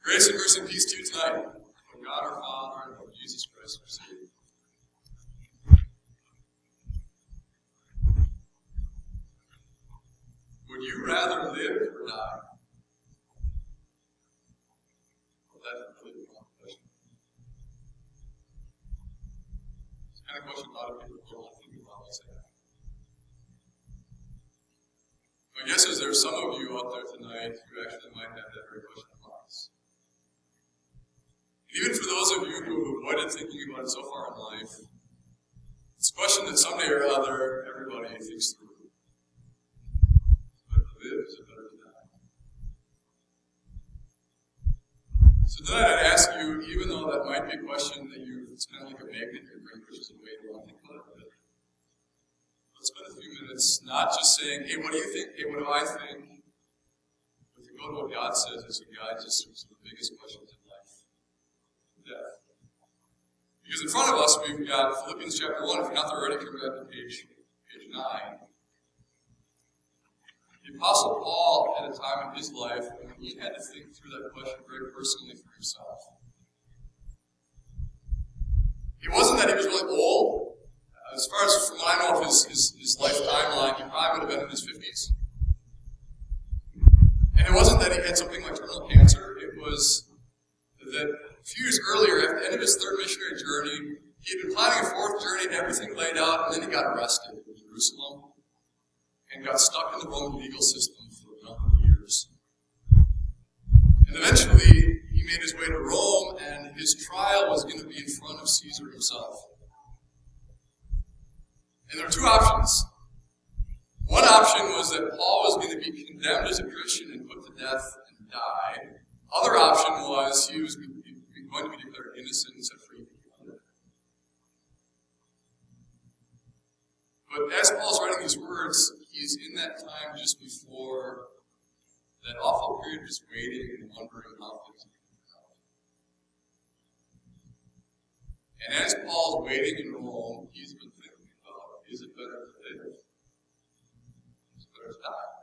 Grace and mercy and peace to you tonight, from God our Father and from Jesus Christ our Savior. Would you rather live or die? Well, that's really a common question. It's the kind of question a lot of people don't think about what's that. My guess is there are some of you out there tonight who actually might have that very question in mind. Even for those of you who have avoided thinking about it so far in life, it's a question that someday or other everybody thinks through. Is it better to live? Is it better to die? So tonight I'd ask you, even though that might be a question that it's kind of like a magnet your brain pushes away, to think about it a bit. Let's spend a few minutes not just saying, hey, what do you think? Hey, what do I think? But to go to what God says as a guide just to the biggest questions in life. Death. Because in front of us we've got Philippians chapter 1. If you're not there already, turn back to page 9. The Apostle Paul had a time in his life when he had to think through that question very personally for himself. It wasn't that he was really old. As far as from what I know of his life timeline, he probably would have been in his 50s. And it wasn't that he had something like terminal cancer. It was that a few years earlier, at the end of his third missionary journey, he had been planning a fourth journey and everything laid out, and then he got arrested in Jerusalem and got stuck in the Roman legal system for a number of years. And eventually, he made his way to Rome, and his trial was going to be in front of Caesar himself. And there were two options. One option was that Paul was going to be condemned as a Christian and put to death and die. Other option was he was going to be declared innocent and set free. But as Paul's writing these words, he's in that time just before that awful period of just waiting and wondering how things are going to turn out. And as Paul's waiting in Rome, he's been thinking about, is it better to live? Is it better to die?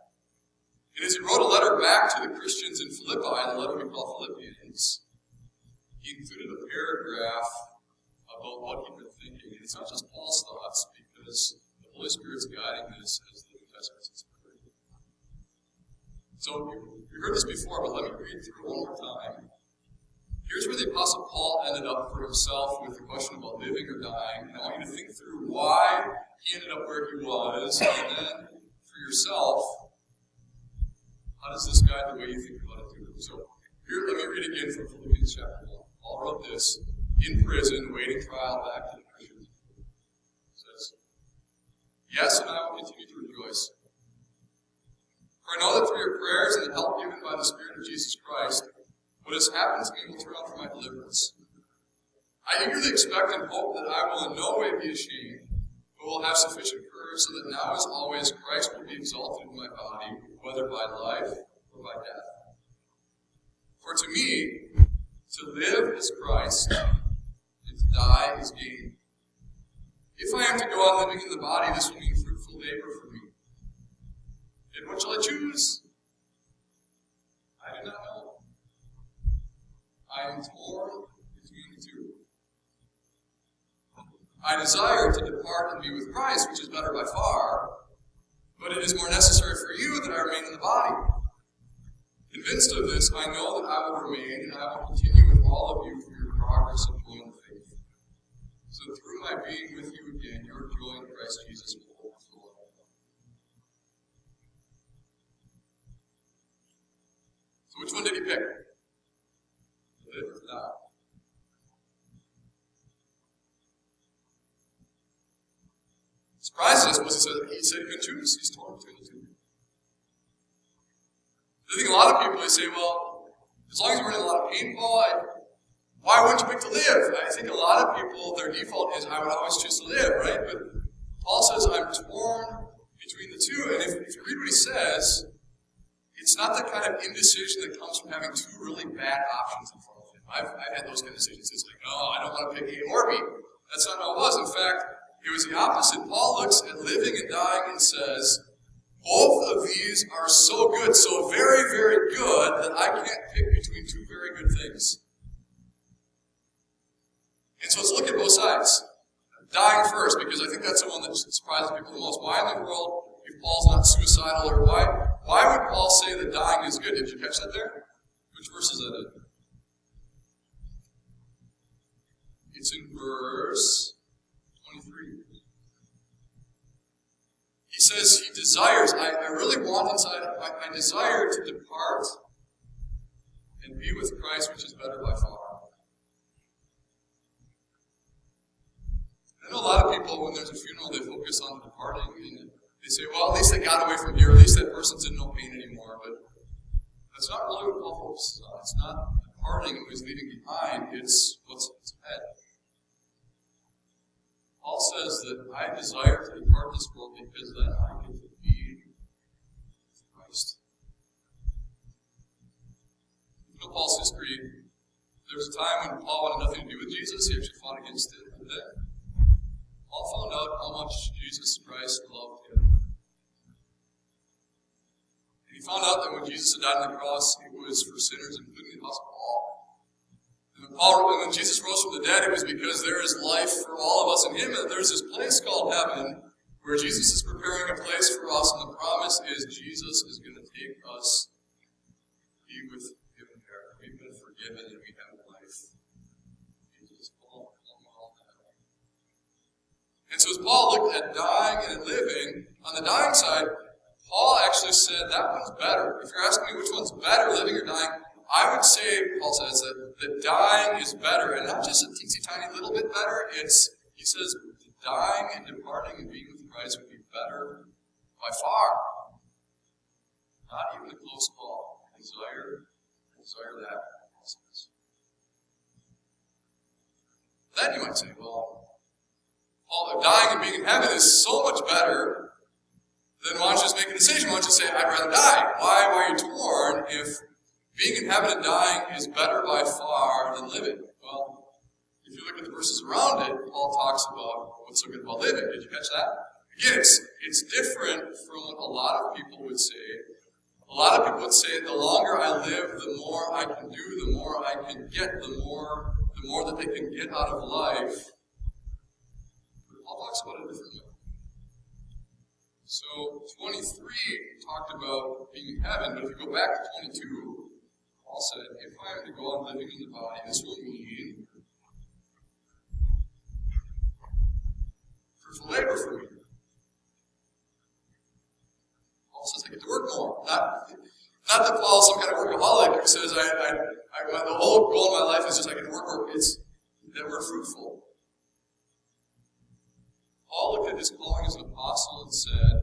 And as he wrote a letter back to the Christians in Philippi, the letter we call Philippians, he included a paragraph about what he'd been thinking. And it's not just Paul's thoughts, because the Holy Spirit's guiding this as the New Testament's inspired. So you heard this before, but let me read through it one more time. Here's where the Apostle Paul ended up for himself with the question about living or dying. And I want you to think through why he ended up where he was, and then for yourself, how does this guide the way you think about it too? So here, let me read again from Philippians chapter 1. Paul wrote this in prison, waiting trial back to the Christians. It says, yes, and I will continue to rejoice. For I know that through your prayers and the help given by the Spirit of Jesus Christ, what has happened to me will turn out for my deliverance. I eagerly expect and hope that I will in no way be ashamed, but will have sufficient courage so that now as always Christ will be exalted in my body, whether by life or by death. For to me, to live is Christ, and to die is gain. If I am to go on living in the body, this will mean fruitful labor for me. And what shall I choose? I do not know. I am torn between the two. I desire to depart and be with Christ, which is better by far, but it is more necessary for you that I remain in the body. Convinced of this, I know that I will remain, and I will continue with all of you for your progress and joy in the faith. So through my being with you again, your joy in Christ Jesus will overflow. So which one did he pick? Live or die? Surprises us was he said he could choose. He's torn between the two. I think a lot of people, they say, well, as long as we're in a lot of pain, Paul, why wouldn't you pick to live? I think a lot of people, their default is, I would always choose to live, right? But Paul says, I'm torn between the two. And if you read what he says, it's not the kind of indecision that comes from having two really bad options in front of him. I've had those kind of decisions. It's like, oh, I don't want to pick A or B. That's not how it was. In fact, it was the opposite. Paul looks at living and dying and says, Both of these are so good, so very, very good, that I can't pick between two very good things. And so let's look at both sides. Dying first, because I think that's the one that surprises people the most. Why in the world, if Paul's not suicidal, or why would Paul say that dying is good? Did you catch that there? Which verse is that in? It's in verse 23. He says he desires, I really want inside, I desire to depart and be with Christ, which is better by far. I know a lot of people, when there's a funeral, they focus on departing, and they say, well, at least they got away from here, at least that person's in no pain anymore, but that's not really what Paul focuses on. It's not departing and what he's leaving behind, it's what's ahead. Paul says that I desire to depart this world because then I get to be with Christ. You know Paul's history. There was a time when Paul wanted nothing to do with Jesus. He actually fought against it. And then Paul found out how much Jesus Christ loved him. And he found out that when Jesus had died on the cross, it was for sinners, including the Apostle Paul. And when Jesus rose from the dead, it was because there is life for all of us in him, and there's this place called heaven where Jesus is preparing a place for us, and the promise is Jesus is going to take us to be with him there. We've been forgiven and we have life. Jesus, Paul, and so as Paul looked at dying and at living, on the dying side, Paul actually said that one's better. If you're asking me which one's better, living or dying, I would say, Paul says, that dying is better, and not just a teensy tiny little bit better. He says, dying and departing and being with Christ would be better by far. Not even a close call. Desire that, Paul says. Then you might say, well, Paul, dying and being in heaven is so much better, then why don't you just make a decision? Why don't you say, I'd rather die? Why are you torn if being in heaven and dying is better by far than living? Well, if you look at the verses around it, Paul talks about what's so good about living. Did you catch that? Again, it's different from what a lot of people would say. A lot of people would say, the longer I live, the more I can do, the more I can get, the more that they can get out of life. But Paul talks about it differently. So 23 talked about being in heaven, but if you go back to 22, Paul said, if I am to go on living in the body, this will mean fruitful labor for me. Paul says I get to work more. Not that Paul's some kind of workaholic who says the whole goal of my life is just I get to work. It's that we're fruitful. Paul looked at his calling as an apostle and said,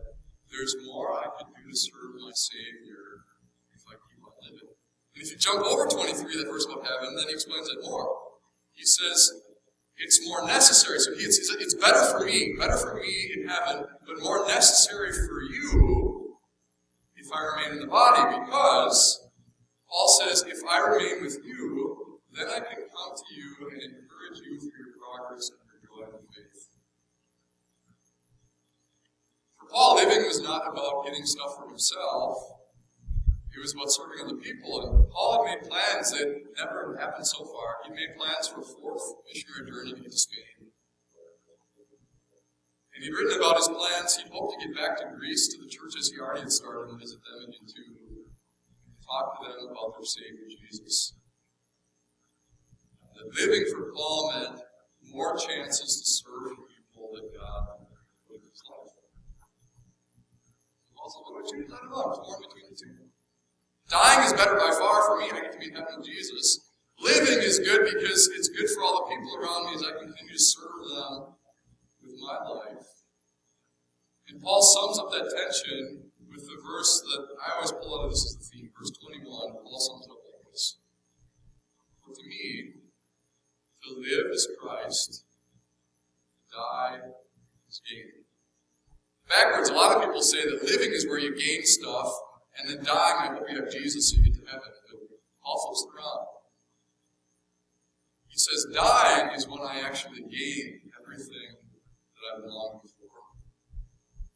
there's more I can do to serve my Savior if I keep on living. And if you jump over 23, that verse about heaven, then he explains it more. He says, it's more necessary. So it's better for me in heaven, but more necessary for you if I remain in the body, because Paul says, if I remain with you, then I can come to you and encourage you through your progress and your joy and faith. For Paul, living was not about getting stuff for himself. It was about serving other people. And Paul had made plans that never happened so far. He made plans for a fourth missionary journey to get to Spain. And he'd written about his plans. He'd hoped to get back to Greece, to the churches he already had started, and visit them again too. And talk to them about their Savior, Jesus. That living for Paul meant more chances to serve people that God put in his life. Paul said, what you I don't know, I'm torn between the two. Dying is better by far for me. I get to be in heaven with Jesus. Living is good because it's good for all the people around me as I continue to serve them with my life. And Paul sums up that tension with the verse that I always pull out of this as the theme, verse 21. Paul sums it up like this. For to me, to live is Christ, to die is gain. Backwards, a lot of people say that living is where you gain stuff, and then dying, I hope you have Jesus so you get to heaven. But Paul flips it around. He says, dying is when I actually gain everything that I've been longing for.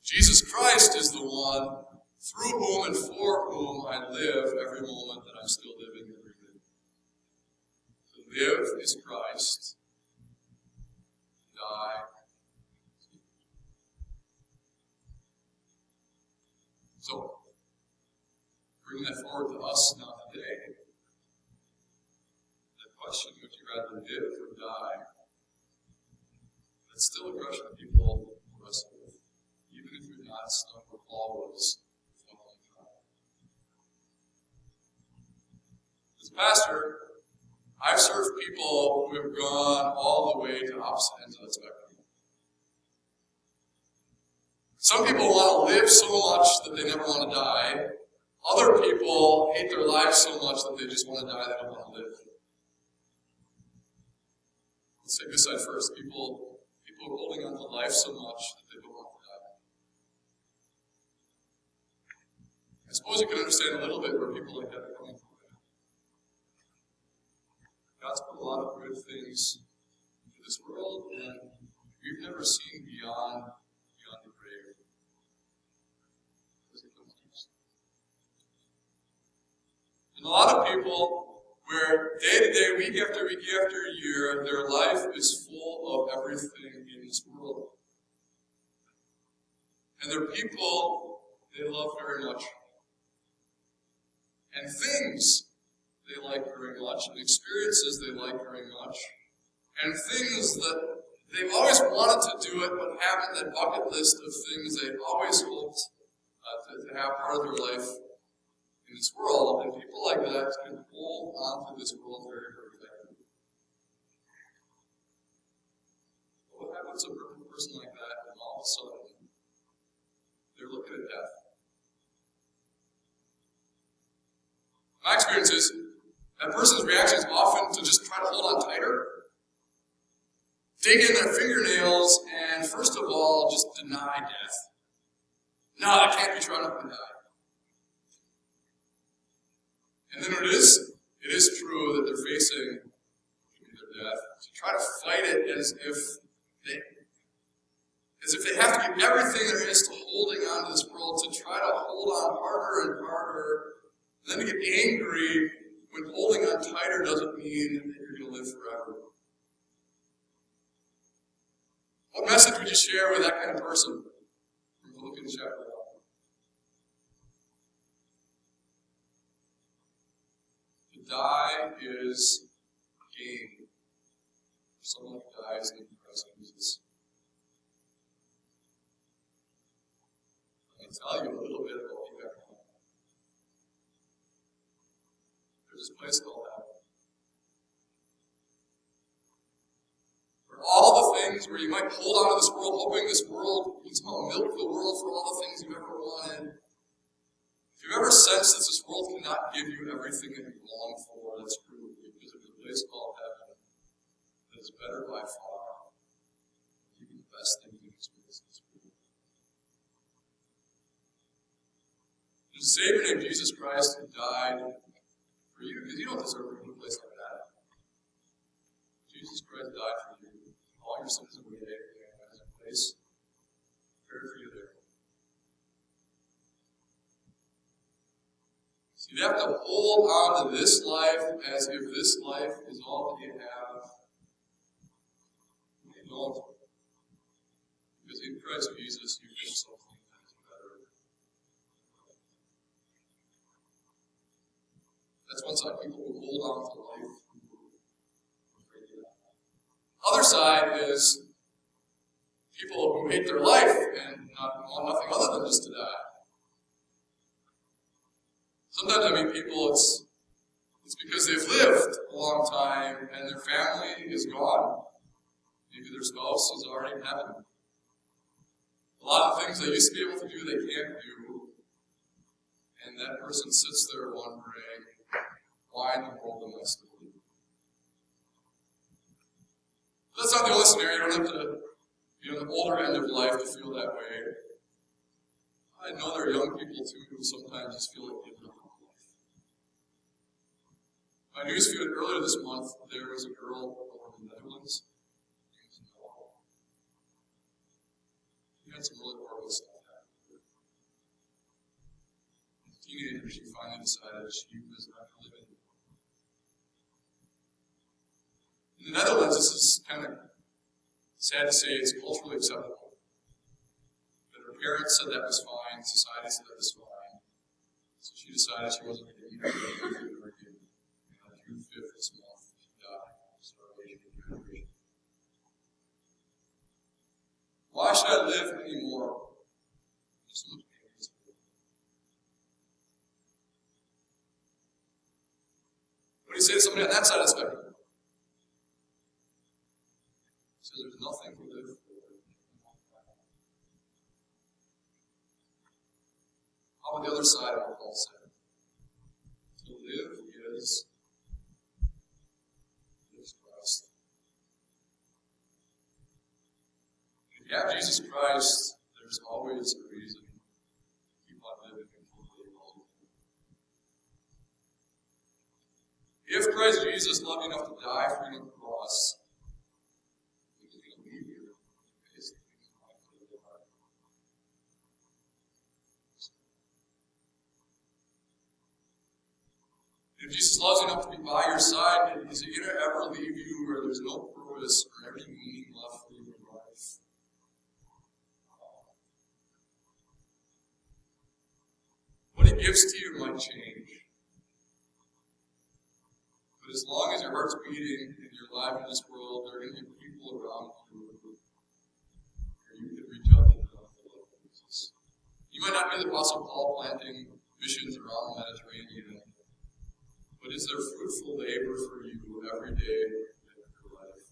Jesus Christ is the one through whom and for whom I live every moment that I'm still living every day. To live is Christ. To die. So, bring that forward to us now today. That question, would you rather live or die? That's still a question that people wrestle with, even if you're not stuck where Paul was for a long time. As a pastor, I've served people who have gone all the way to opposite ends of the spectrum. Some people want to live so much that they never want to die. Other people hate their lives so much that they just want to die, they don't want to live. Let's take this side first. People are holding on to life so much that they don't want to die. I suppose you can understand a little bit where people like that are coming from. God's put a lot of good things into this world, and we've never seen beyond the grave. And a lot of people, where day to day, week after week after year, their life is full of everything in this world. And they're people they love very much. And things they like very much, and experiences they like very much, and things that they've always wanted to do it, but haven't, that bucket list of things they've always hoped to have part of their life in this world, and people like that can hold on to this world very, very tightly. But what happens to a person like that, and all of a sudden, they're looking at death? My experience is, that person's reaction is often to just try to hold on tighter, dig in their fingernails, and first of all, just deny death. No, I can't be trying to die. And then it is true that they're facing their death. To try to fight it as if they have to give everything there is to holding on to this world, to try to hold on harder and harder, and then to get angry when holding on tighter doesn't mean that you're going to live forever. What message would you share with that kind of person from Philippians chapter 1? To die is gain for someone who dies in Christ Jesus. Let me tell you a little bit about what you have to know. There's this place called heaven. Where all the things where you might hold on to this world, hoping this world, you can somehow milk the world for all the things you've ever wanted. If you've ever sensed that this world cannot give you everything that you long for, that's true, because there's a place called heaven that is better by far. Even the best thing you can experience in this world. There's a Savior named Jesus Christ who died for you, because you don't deserve to be in a place like that. Jesus Christ died for you. All your sins away, and has a place prepared for you there. So you have to hold on to this life as if this life is all that you have. You don't. Because in Christ Jesus, you get something that is better. That's one side, people who hold on to life. Other side is people who hate their life and want nothing other than just to die. Sometimes I meet people, it's because they've lived a long time and their family is gone. Maybe their spouse is already in heaven. A lot of things they used to be able to do, they can't do. And that person sits there wondering, why in the world am I still living? That's not the only scenario. You don't have to be on the older end of life to feel that way. I know there are young people too who sometimes just feel like giving up on life. My newsfeed earlier this month, there was a girl born in the Netherlands. She had some really horrible stuff happen. teenager, she finally decided she was not going to live anymore. In the Netherlands, this is kind of sad to say, it's culturally acceptable. But her parents said that was fine, society said that was fine. So she decided she wasn't going to eat food ever again. And on June 5th this month, she died of starvation and dehydration. Why should I live anymore? Just look at this. What do you say to somebody on that side of the spectrum? So there's nothing to live for. How about the other side of what Paul said? To live is Christ. If you have Jesus Christ, there's always a reason to keep on living and fully involved. If Christ Jesus loved you enough to die for you on the cross, if Jesus loves you enough to be by your side, is he going to ever leave you where there's no purpose or any meaning left for your life? What he gives to you might change. But as long as your heart's beating and you're alive in this world, there are going to be people around you where you can reach out to them with the love of Jesus. You might not be the Apostle Paul planting missions around the Mediterranean, but is there fruitful labor for you every day of your life?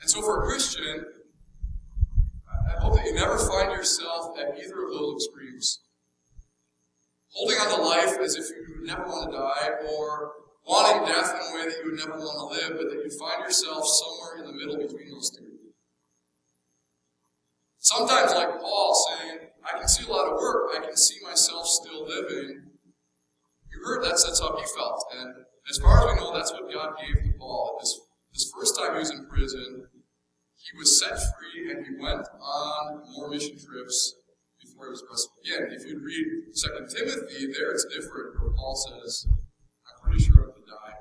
And so for a Christian, I hope that you never find yourself at either of those extremes. Holding on to life as if you would never want to die, or wanting death in a way that you would never want to live, but that you find yourself somewhere in the middle between those two. Sometimes, like Paul, saying, I can see a lot of work, I can see myself still living. You heard that's how he felt. And as far as we know, that's what God gave to Paul. This first time he was in prison, he was set free and he went on more mission trips before he was arrested again. If you read 2 Timothy, there it's different, where Paul says, I'm pretty sure I'm going to die.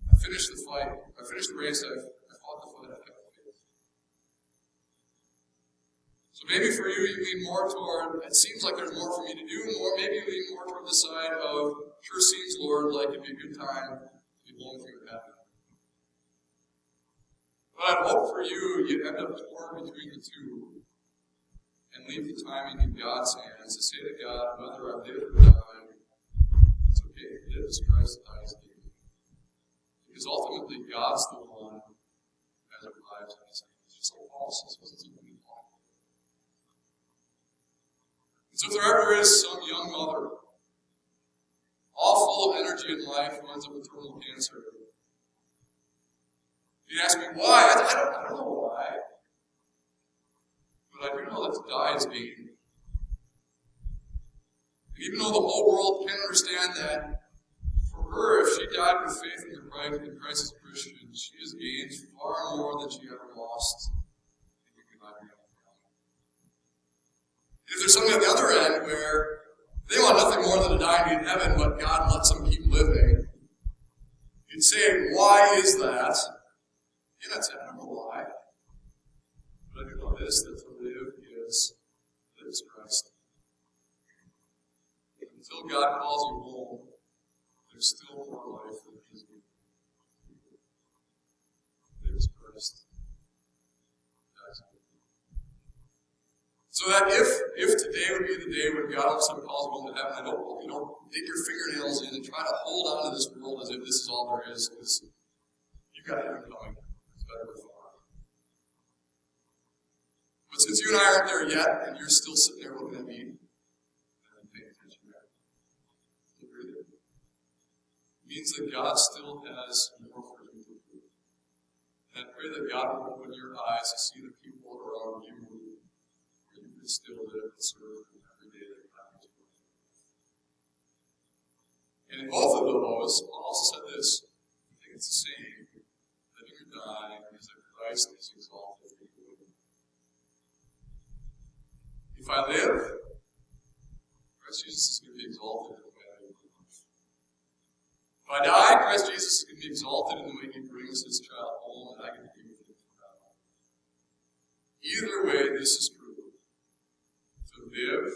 I finished the fight. I finished the race. I fought the fight. I kept the faith. So maybe for you, you lean more toward, it seems like there's more for me to do, maybe you lean more toward the side of, sure seems, Lord, like it'd be a good time to be the only thing that happened. But I'd hope for you, you'd end up torn between the two and leave the timing in God's hands to say to God, whether I live or die, it's okay. Live as Christ dies in me. Because ultimately, God's the one who has our lives in his hands. Just like Paul says, wasn't it? So if there ever is some young mother, all full of energy in life, who ends up with terminal cancer, you'd ask me why? I don't know why. But I do know that to die is gain. And even though the whole world can understand that, for her, if she died with faith in Christ as a Christian, she has gained far more than she ever lost. If there's something on the other end where they want nothing more than to die and be in heaven, but God lets them keep living, you'd say, why is that? Yeah, that's it. I don't know why. But I do know this, that to live is Christ. Until God calls you home, there's still more life than His given. There's Christ. So that if today would be the day when God all of a sudden calls you home to heaven, I don't, dig your fingernails in and try to hold on to this world as if this is all there is, because you've got heaven coming. It's better with far. But since you and I aren't there yet, and you're still sitting there looking at me, and paying attention there, look right there. It means that God still has more for you to do. And I pray that God will open your eyes to see the people around you still live and serve every day that God has given you. And in both of those, Paul also said this, I think it's the same, living or dying is that Christ is exalted in you. If I live, Christ Jesus is going to be exalted in the way I live my life. If I die, Christ Jesus is going to be exalted in the way he brings his child home, and I get to be with him forever. Either way, this is true. To live